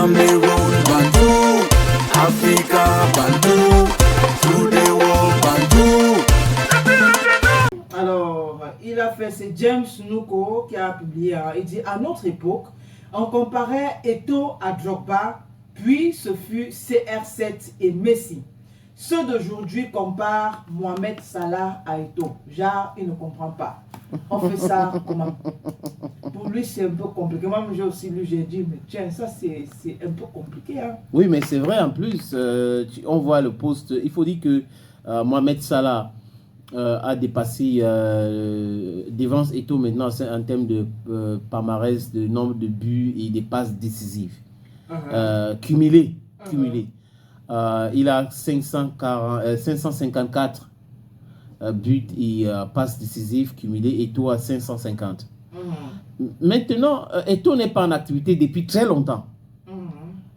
Cameroun, Bantou, Africa, Bantou, through the world, Bantou. Alors, il a fait, c'est James Nuko qui a publié, il dit, à notre époque, on comparait Eto'o à Drogba, puis ce fut CR7 et Messi. Ceux d'aujourd'hui comparent Mohamed Salah à Eto'o. Genre, il ne comprend pas. On fait ça comment? Pour lui, c'est un peu compliqué. Moi, j'ai aussi lu, j'ai dit, mais tiens, ça, c'est un peu compliqué. Hein? Oui, mais c'est vrai, en plus, on voit le post. Il faut dire que Mohamed Salah a dépassé devant Eto'o maintenant en termes de palmarès, de nombre de buts et des passes décisives. Cumulés. Il a 554 buts et passes décisives cumulées, Eto'o à 550. Maintenant, Eto'o n'est pas en activité depuis très longtemps.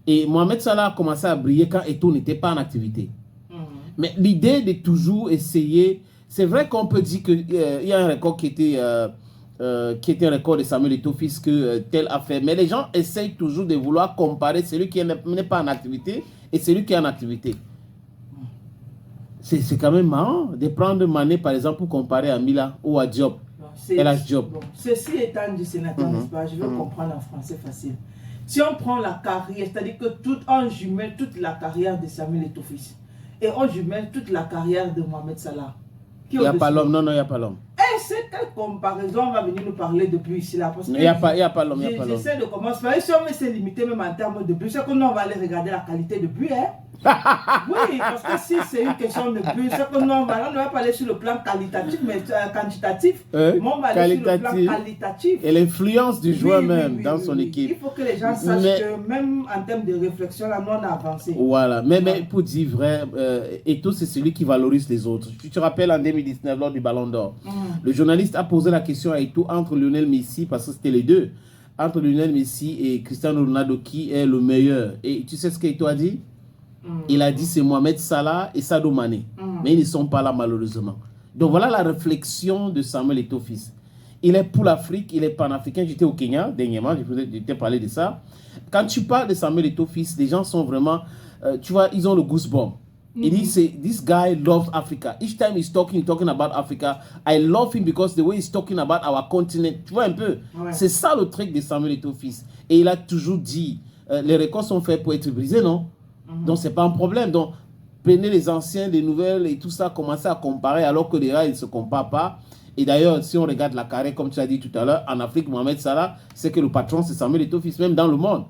Et Mohamed Salah a commencé à briller quand Eto'o n'était pas en activité. Mais l'idée de toujours essayer, c'est vrai qu'on peut dire qu'il y a un record qui était un record de Samuel Eto'o fils que tel a fait. Mais les gens essayent toujours de vouloir comparer celui qui n'est pas en activité et celui qui est en activité. C'est quand même marrant de prendre Mané par exemple pour comparer à Mila ou à Diop. Diop. Bon, ceci étant dit, sénateur, n'est-ce pas? Je vais comprendre en français facile. Si on prend la carrière, c'est-à-dire que on jumelle toute la carrière de Samuel Eto'o fils et on jumelle toute la carrière de Mohamed Salah. Il n'y a pas l'homme, non, il n'y a pas l'homme. Et c'est quelle comparaison on va venir nous parler depuis ici là? Parce que il n'y a pas l'homme, j'essaie de commencer. Si on veut se limiter même en termes de but, c'est que nous on va aller regarder la qualité de but, hein? Oui, parce que si c'est une question de but, c'est que nous on va pas aller sur le plan qualitatif, mais quantitatif. Mais on va aller sur le plan qualitatif. Et l'influence du joueur dans son équipe. Il faut que les gens sachent que même en termes de réflexion, là, nous on a avancé. Voilà, mais pour dire vrai, Eto'o c'est celui qui valorise les autres. Tu te rappelles en 2019 lors du Ballon d'Or, le journaliste a posé la question à Eto'o entre Lionel Messi, parce que c'était les deux, entre Lionel Messi et Cristiano Ronaldo, qui est le meilleur. Et tu sais ce qu'Eto'o a dit? Il a dit c'est Mohamed Salah et Sadio Mané. Mais ils ne sont pas là malheureusement. Donc voilà la réflexion de Samuel Eto'o fils. Il est pour l'Afrique, il est panafricain. J'étais au Kenya dernièrement, je t'ai parlé de ça. Quand tu parles de Samuel Eto'o fils, les gens sont vraiment, tu vois, ils ont le goosebump. Il dit, this guy loves Africa. Each time he's talking about Africa, I love him because the way he's talking about our continent. Tu vois un peu? Ouais. C'est ça le truc de Samuel Eto'o fils. Et il a toujours dit, les records sont faits pour être brisés, non? Donc c'est pas un problème. Donc prenez les anciens, les nouvelles et tout ça, commencez à comparer alors que les gars ils ne se comparent pas. Et d'ailleurs, si on regarde la carrière, comme tu as dit tout à l'heure, en Afrique, Mohamed Salah, c'est que le patron c'est Samuel Eto'o fils, même dans le monde.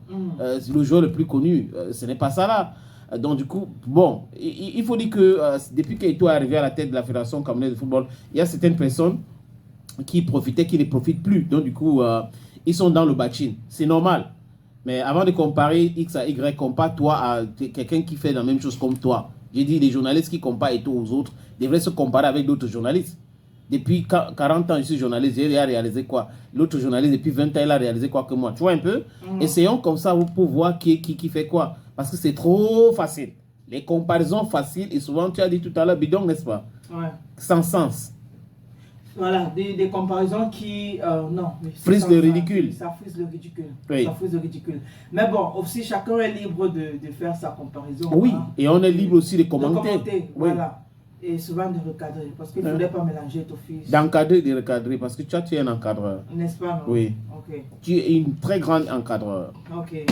C'est le joueur le plus connu, ce n'est pas Salah. Donc du coup, bon, il faut dire que depuis qu'Eto'o est arrivé à la tête de la Fédération camerounaise de football, il y a certaines personnes qui profitaient, qui ne profitent plus. Donc du coup, ils sont dans le bachin. C'est normal. Mais avant de comparer X à Y, compare toi à quelqu'un qui fait la même chose comme toi. J'ai dit, les journalistes qui comparent Eto'o aux autres devraient se comparer avec d'autres journalistes. Depuis 40 ans, je suis journaliste, j'ai réalisé quoi? L'autre journaliste, depuis 20 ans, il a réalisé quoi que moi? Tu vois un peu? Essayons comme ça pour voir qui fait quoi. Parce que c'est trop facile. Les comparaisons faciles, et souvent, tu as dit tout à l'heure, bidon, n'est-ce pas? Ouais. Sans sens. Voilà, des comparaisons qui, non. Frise le ridicule. Ça frise le ridicule. Oui. Ça frise le ridicule. Mais bon, aussi, chacun est libre de faire sa comparaison. Oui, hein, et on est libre aussi de commenter. Oui. Voilà. Et souvent de recadrer, parce qu'il ne faudrait pas mélanger ton fils. D'encadrer, de recadrer, parce que tu es un encadreur. N'est-ce pas, non? Oui. Ok. Tu es une très grande encadreur. Ok.